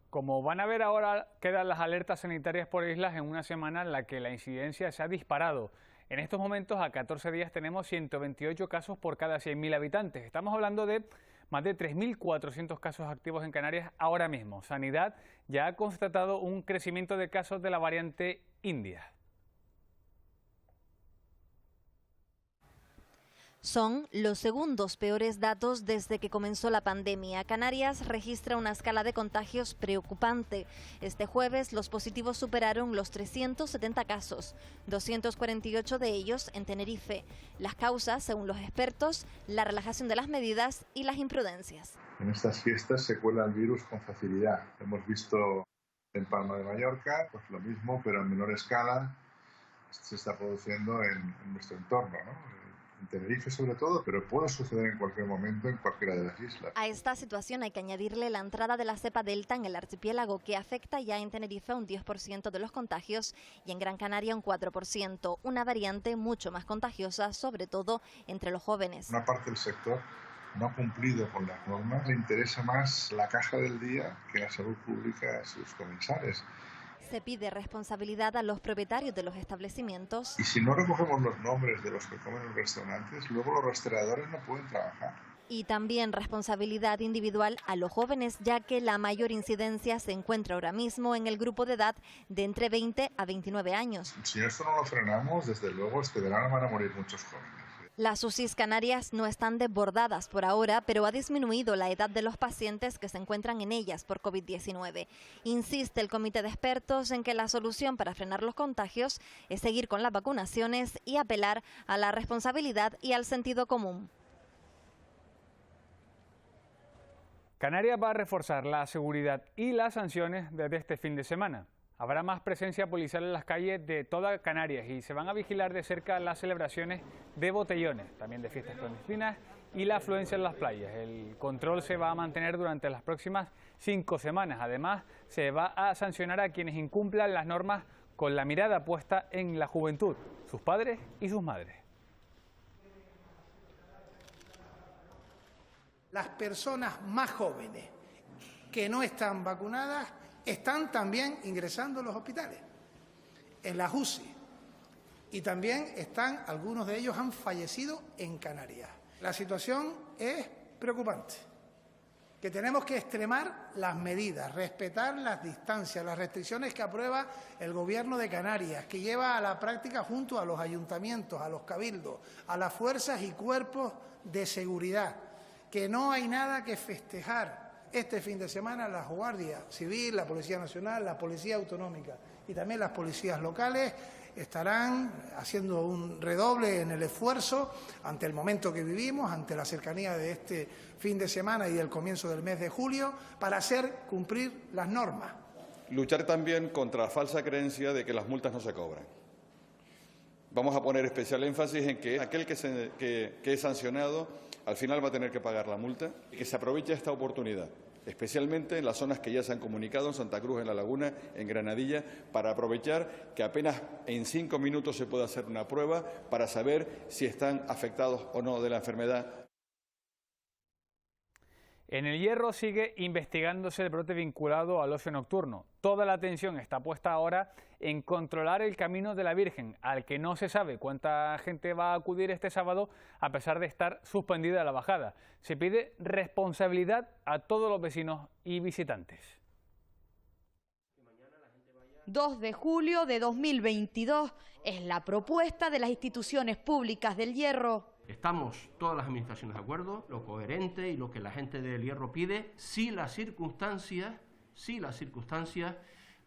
Como van a ver ahora, quedan las alertas sanitarias por islas en una semana en la que la incidencia se ha disparado. En estos momentos, a 14 días, tenemos 128 casos por cada 100.000 habitantes. Estamos hablando de más de 3.400 casos activos en Canarias ahora mismo. Sanidad ya ha constatado un crecimiento de casos de la variante india. Son los segundos peores datos desde que comenzó la pandemia. Canarias registra una escala de contagios preocupante. Este jueves los positivos superaron los 370 casos, 248 de ellos en Tenerife. Las causas, según los expertos, la relajación de las medidas y las imprudencias. En estas fiestas se cuela el virus con facilidad. Hemos visto en Palma de Mallorca pues lo mismo, pero en menor escala. Esto se está produciendo en nuestro entorno, ¿no? En Tenerife sobre todo, pero puede suceder en cualquier momento en cualquiera de las islas. A esta situación hay que añadirle la entrada de la cepa Delta en el archipiélago, que afecta ya en Tenerife un 10% de los contagios y en Gran Canaria un 4%, una variante mucho más contagiosa, sobre todo entre los jóvenes. Una parte del sector no ha cumplido con las normas, le interesa más la caja del día que la salud pública a sus comensales. Se pide responsabilidad a los propietarios de los establecimientos. Y si no recogemos los nombres de los que comen en los restaurantes, luego los rastreadores no pueden trabajar. Y también responsabilidad individual a los jóvenes, ya que la mayor incidencia se encuentra ahora mismo en el grupo de edad de entre 20 a 29 años. Si esto no lo frenamos, desde luego este verano van a morir muchos jóvenes. Las UCIs canarias no están desbordadas por ahora, pero ha disminuido la edad de los pacientes que se encuentran en ellas por COVID-19. Insiste el comité de expertos en que la solución para frenar los contagios es seguir con las vacunaciones y apelar a la responsabilidad y al sentido común. Canarias va a reforzar la seguridad y las sanciones desde este fin de semana. Habrá más presencia policial en las calles de toda Canarias y se van a vigilar de cerca las celebraciones de botellones, también de fiestas clandestinas y la afluencia en las playas. El control se va a mantener durante las próximas 5 semanas. Además, se va a sancionar a quienes incumplan las normas con la mirada puesta en la juventud, sus padres y sus madres. Las personas más jóvenes que no están vacunadas están también ingresando en los hospitales, en las UCI, y también algunos de ellos han fallecido en Canarias. La situación es preocupante, que tenemos que extremar las medidas, respetar las distancias, las restricciones que aprueba el Gobierno de Canarias, que lleva a la práctica junto a los ayuntamientos, a los cabildos, a las fuerzas y cuerpos de seguridad, que no hay nada que festejar. Este fin de semana la Guardia Civil, la Policía Nacional, la Policía Autonómica y también las policías locales estarán haciendo un redoble en el esfuerzo ante el momento que vivimos, ante la cercanía de este fin de semana y el comienzo del mes de julio, para hacer cumplir las normas. Luchar también contra la falsa creencia de que las multas no se cobran. Vamos a poner especial énfasis en que aquel que es sancionado al final va a tener que pagar la multa y que se aproveche esta oportunidad, especialmente en las zonas que ya se han comunicado, en Santa Cruz, en La Laguna, en Granadilla, para aprovechar que apenas en 5 minutos se puede hacer una prueba para saber si están afectados o no de la enfermedad. En El Hierro sigue investigándose el brote vinculado al ocio nocturno. Toda la atención está puesta ahora en controlar el Camino de la Virgen, al que no se sabe cuánta gente va a acudir este sábado, a pesar de estar suspendida la bajada. Se pide responsabilidad a todos los vecinos y visitantes. 2 de julio de 2022 es la propuesta de las instituciones públicas del Hierro. Estamos todas las administraciones de acuerdo, lo coherente y lo que la gente del Hierro pide, si las circunstancias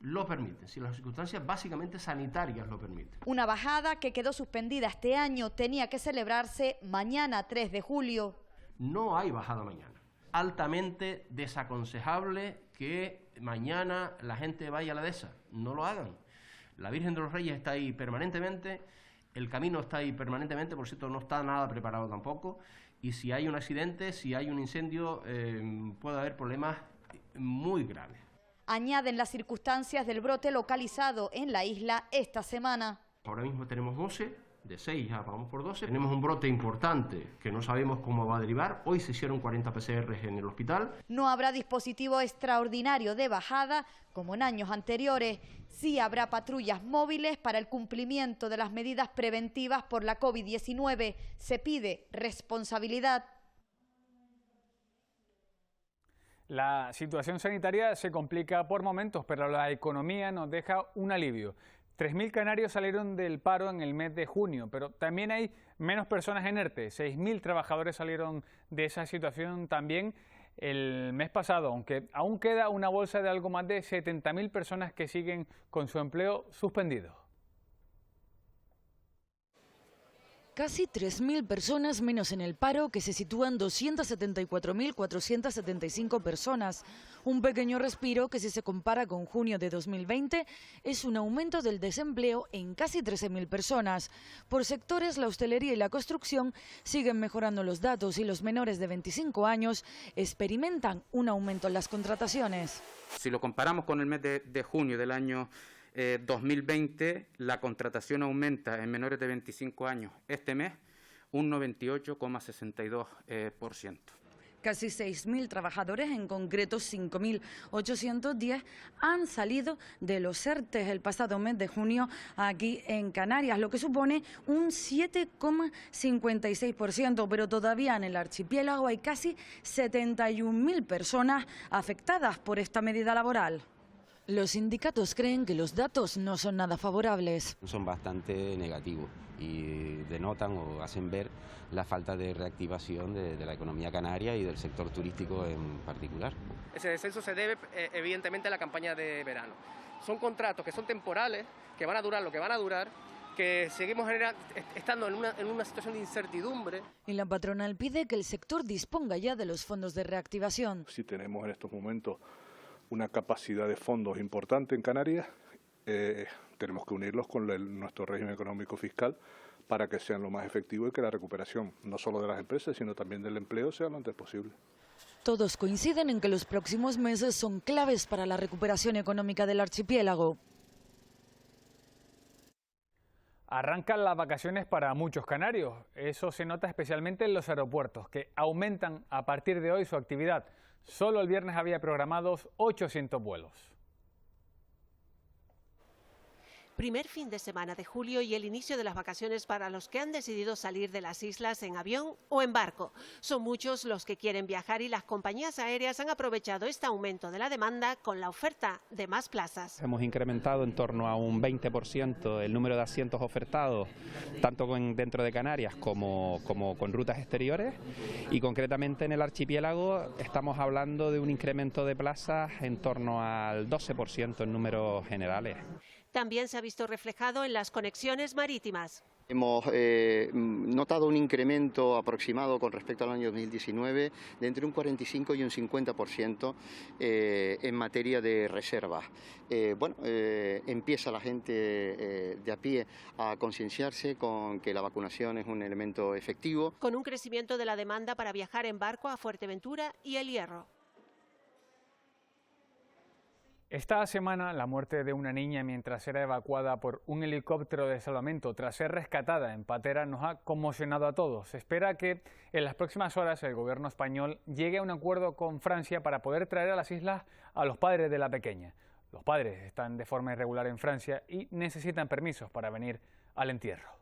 lo permiten, si las circunstancias básicamente sanitarias lo permiten. Una bajada que quedó suspendida este año tenía que celebrarse mañana 3 de julio. No hay bajada mañana. Altamente desaconsejable que mañana la gente vaya a la dehesa. No lo hagan. La Virgen de los Reyes está ahí permanentemente. El camino está ahí permanentemente, por cierto, no está nada preparado tampoco. Y si hay un accidente, si hay un incendio, puede haber problemas muy graves. Añaden las circunstancias del brote localizado en la isla esta semana. Ahora mismo tenemos 12, de 6 ya vamos por 12. Tenemos un brote importante que no sabemos cómo va a derivar. Hoy se hicieron 40 PCRs en el hospital. No habrá dispositivo extraordinario de bajada como en años anteriores. Sí habrá patrullas móviles para el cumplimiento de las medidas preventivas por la COVID-19. Se pide responsabilidad. La situación sanitaria se complica por momentos, pero la economía nos deja un alivio. 3.000 canarios salieron del paro en el mes de junio, pero también hay menos personas en ERTE. 6.000 trabajadores salieron de esa situación también el mes pasado, aunque aún queda una bolsa de algo más de 70.000 personas que siguen con su empleo suspendido. Casi 3.000 personas menos en el paro, que se sitúan 274.475 personas. Un pequeño respiro que, si se compara con junio de 2020, es un aumento del desempleo en casi 13.000 personas. Por sectores, la hostelería y la construcción siguen mejorando los datos y los menores de 25 años experimentan un aumento en las contrataciones. Si lo comparamos con el mes de junio del año 2020, la contratación aumenta en menores de 25 años este mes un 98,62%. Casi 6.000 trabajadores, en concreto 5.810, han salido de los ERTE el pasado mes de junio aquí en Canarias, lo que supone un 7,56%, pero todavía en el archipiélago hay casi 71.000 personas afectadas por esta medida laboral. Los sindicatos creen que los datos no son nada favorables. Son bastante negativos y denotan o hacen ver la falta de reactivación de la economía canaria y del sector turístico en particular. Ese descenso se debe evidentemente a la campaña de verano. Son contratos que son temporales, que van a durar lo que van a durar, que seguimos estando en una situación de incertidumbre. Y la patronal pide que el sector disponga ya de los fondos de reactivación. Si tenemos en estos momentos una capacidad de fondos importante en Canarias, tenemos que unirlos con nuestro régimen económico fiscal para que sean lo más efectivo y que la recuperación, no solo de las empresas, sino también del empleo, sea lo antes posible. Todos coinciden en que los próximos meses son claves para la recuperación económica del archipiélago. Arrancan las vacaciones para muchos canarios. Eso se nota especialmente en los aeropuertos, que aumentan a partir de hoy su actividad. Solo el viernes había programados 800 vuelos. Primer fin de semana de julio y el inicio de las vacaciones para los que han decidido salir de las islas en avión o en barco. Son muchos los que quieren viajar y las compañías aéreas han aprovechado este aumento de la demanda con la oferta de más plazas. Hemos incrementado en torno a un 20% el número de asientos ofertados, tanto dentro de Canarias como con rutas exteriores, y concretamente en el archipiélago estamos hablando de un incremento de plazas en torno al 12% en números generales. También se ha visto reflejado en las conexiones marítimas. Hemos notado un incremento aproximado con respecto al año 2019 de entre un 45 y un 50% en materia de reservas. Empieza la gente de a pie a concienciarse con que la vacunación es un elemento efectivo. Con un crecimiento de la demanda para viajar en barco a Fuerteventura y El Hierro. Esta semana, la muerte de una niña mientras era evacuada por un helicóptero de salvamento tras ser rescatada en Patera nos ha conmocionado a todos. Se espera que en las próximas horas el gobierno español llegue a un acuerdo con Francia para poder traer a las islas a los padres de la pequeña. Los padres están de forma irregular en Francia y necesitan permisos para venir al entierro.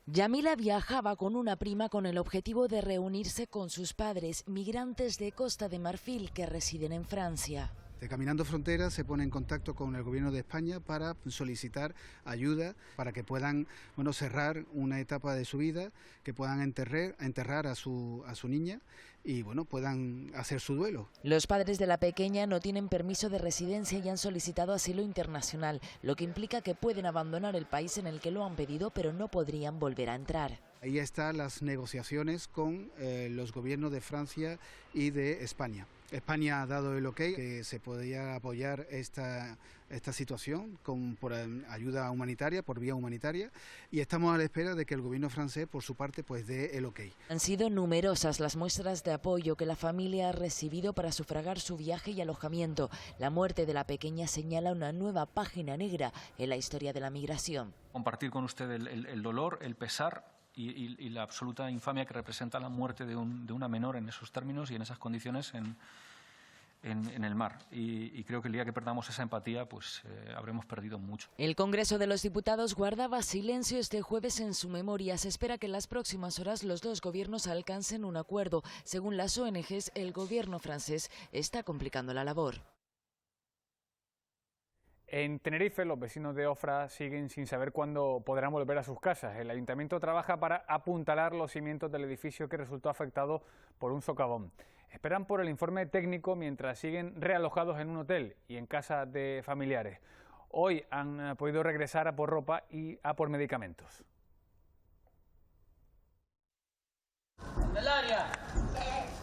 Yamila viajaba con una prima con el objetivo de reunirse con sus padres, migrantes de Costa de Marfil que residen en Francia. De Caminando Fronteras se pone en contacto con el Gobierno de España para solicitar ayuda para que puedan cerrar una etapa de su vida, que puedan enterrar a su niña y puedan hacer su duelo. Los padres de la pequeña no tienen permiso de residencia y han solicitado asilo internacional, lo que implica que pueden abandonar el país en el que lo han pedido, pero no podrían volver a entrar. Ahí están las negociaciones con los gobiernos de Francia y de España. España ha dado el ok que se podía apoyar esta situación por ayuda humanitaria, por vía humanitaria, y estamos a la espera de que el gobierno francés, por su parte, dé el ok. Han sido numerosas las muestras de apoyo que la familia ha recibido para sufragar su viaje y alojamiento. La muerte de la pequeña señala una nueva página negra en la historia de la migración. Compartir con usted el dolor, el pesar y la absoluta infamia que representa la muerte de una menor en esos términos y en esas condiciones en el mar. Y creo que el día que perdamos esa empatía, habremos perdido mucho. El Congreso de los Diputados guardaba silencio este jueves en su memoria. Se espera que en las próximas horas los dos gobiernos alcancen un acuerdo. Según las ONGs, el gobierno francés está complicando la labor. En Tenerife, los vecinos de Ofra siguen sin saber cuándo podrán volver a sus casas. El ayuntamiento trabaja para apuntalar los cimientos del edificio que resultó afectado por un socavón. Esperan por el informe técnico mientras siguen realojados en un hotel y en casa de familiares. Hoy han podido regresar a por ropa y a por medicamentos. Candelaria,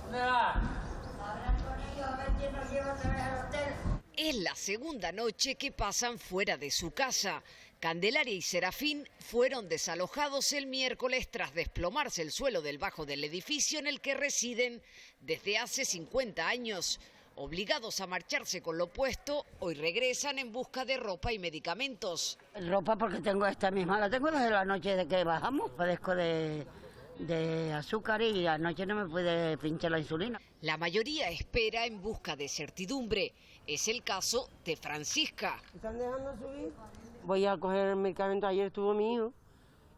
¿dónde va? Habla con ellos a ver quién nos lleva otra vez al hotel. Es la segunda noche que pasan fuera de su casa. Candelaria y Serafín fueron desalojados el miércoles tras desplomarse el suelo del bajo del edificio en el que residen desde hace 50 años. Obligados a marcharse con lo puesto, hoy regresan en busca de ropa y medicamentos. Ropa porque tengo esta misma, la tengo desde la noche de que bajamos, padezco de azúcar y anoche no me pude pinchar la insulina. La mayoría espera en busca de certidumbre. Es el caso de Francisca. ¿Están dejando subir? Voy a coger el medicamento, ayer estuvo mi hijo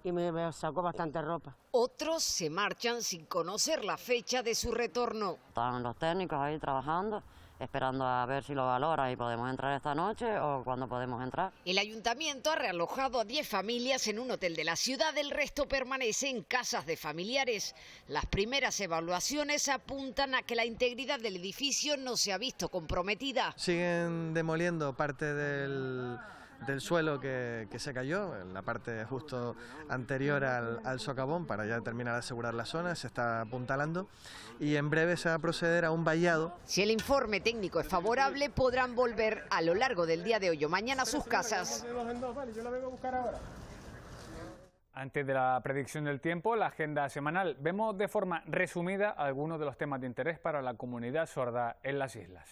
y me sacó bastante ropa. Otros se marchan sin conocer la fecha de su retorno. Están los técnicos ahí trabajando, esperando a ver si lo valoran y podemos entrar esta noche o cuándo podemos entrar. El ayuntamiento ha realojado a 10 familias en un hotel de la ciudad, el resto permanece en casas de familiares. Las primeras evaluaciones apuntan a que la integridad del edificio no se ha visto comprometida. Siguen demoliendo parte del suelo que se cayó, en la parte justo anterior al socavón, para ya terminar de asegurar la zona. Se está apuntalando y en breve se va a proceder a un vallado. Si el informe técnico es favorable, podrán volver a lo largo del día de hoy o mañana a sus casas. Antes de la predicción del tiempo, la agenda semanal, vemos de forma resumida algunos de los temas de interés para la comunidad sorda en las islas.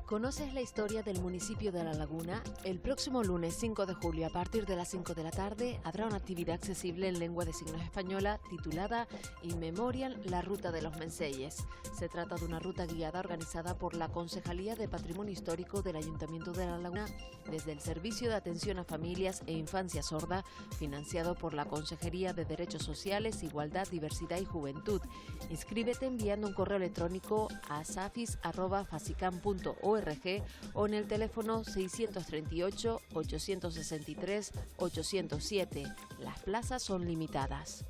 ¿Conoces la historia del municipio de La Laguna? El próximo lunes 5 de julio, a partir de las 5 de la tarde, habrá una actividad accesible en lengua de signos española titulada In Memoriam, la Ruta de los Menseyes. Se trata de una ruta guiada organizada por la Concejalía de Patrimonio Histórico del Ayuntamiento de La Laguna desde el Servicio de Atención a Familias e Infancia Sorda, financiado por la Consejería de Derechos Sociales, Igualdad, Diversidad y Juventud. Inscríbete enviando un correo electrónico a safis@fasicam.org o en el teléfono 638-863-807. Las plazas son limitadas.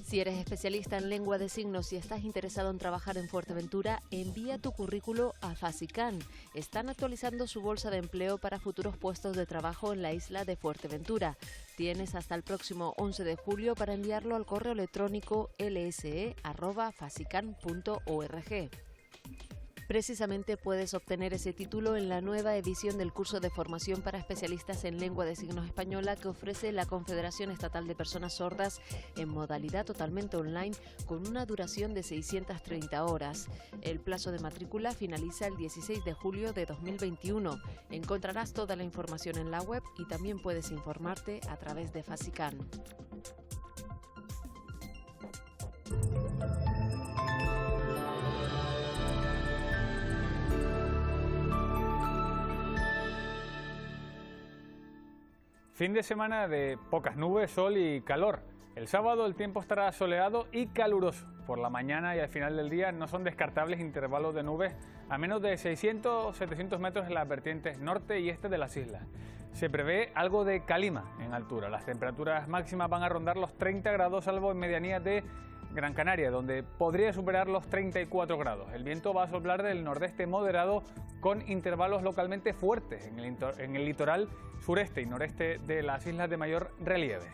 Si eres especialista en lengua de signos y estás interesado en trabajar en Fuerteventura, envía tu currículo a Fasicam. Están actualizando su bolsa de empleo para futuros puestos de trabajo en la isla de Fuerteventura. Tienes hasta el próximo 11 de julio para enviarlo al correo electrónico lse@fasicam.org. Precisamente puedes obtener ese título en la nueva edición del curso de formación para especialistas en lengua de signos española que ofrece la Confederación Estatal de Personas Sordas en modalidad totalmente online con una duración de 630 horas. El plazo de matrícula finaliza el 16 de julio de 2021. Encontrarás toda la información en la web y también puedes informarte a través de Fasicam. Fin de semana de pocas nubes, sol y calor. El sábado el tiempo estará soleado y caluroso. Por la mañana y al final del día no son descartables intervalos de nubes a menos de 600-700 metros en las vertientes norte y este de las islas. Se prevé algo de calima en altura. Las temperaturas máximas van a rondar los 30 grados, salvo en medianías de Gran Canaria, donde podría superar los 34 grados. El viento va a soplar del nordeste moderado con intervalos localmente fuertes en el litoral sureste y noreste de las islas de mayor relieve.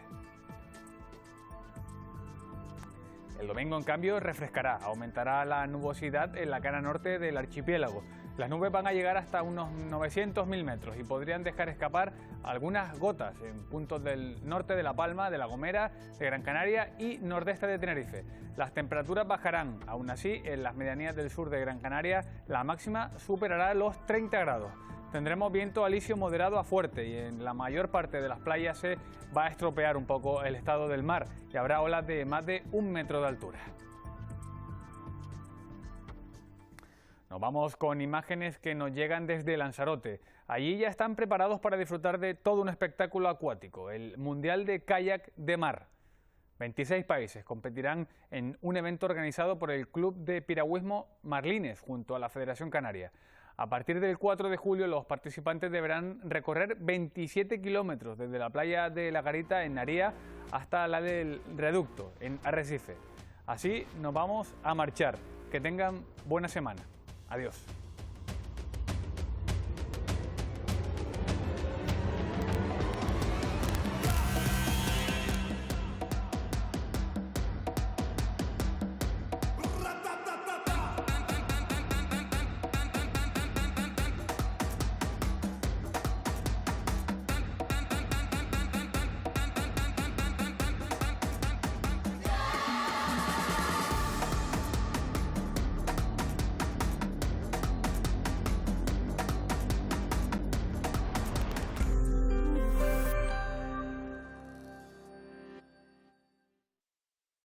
El domingo, en cambio, refrescará, aumentará la nubosidad en la cara norte del archipiélago. Las nubes van a llegar hasta unos 900.000 metros y podrían dejar escapar algunas gotas en puntos del norte de La Palma, de La Gomera, de Gran Canaria y nordeste de Tenerife. Las temperaturas bajarán, aún así, en las medianías del sur de Gran Canaria, la máxima superará los 30 grados. Tendremos viento alisio moderado a fuerte y en la mayor parte de las playas se va a estropear un poco el estado del mar y habrá olas de más de 1 metro de altura. Nos vamos con imágenes que nos llegan desde Lanzarote. Allí ya están preparados para disfrutar de todo un espectáculo acuático, el Mundial de Kayak de Mar. 26 países competirán en un evento organizado por el Club de Piragüismo Marlines junto a la Federación Canaria. A partir del 4 de julio los participantes deberán recorrer 27 kilómetros desde la playa de La Garita en Naría hasta la del Reducto en Arrecife. Así nos vamos a marchar. Que tengan buena semana. Adiós.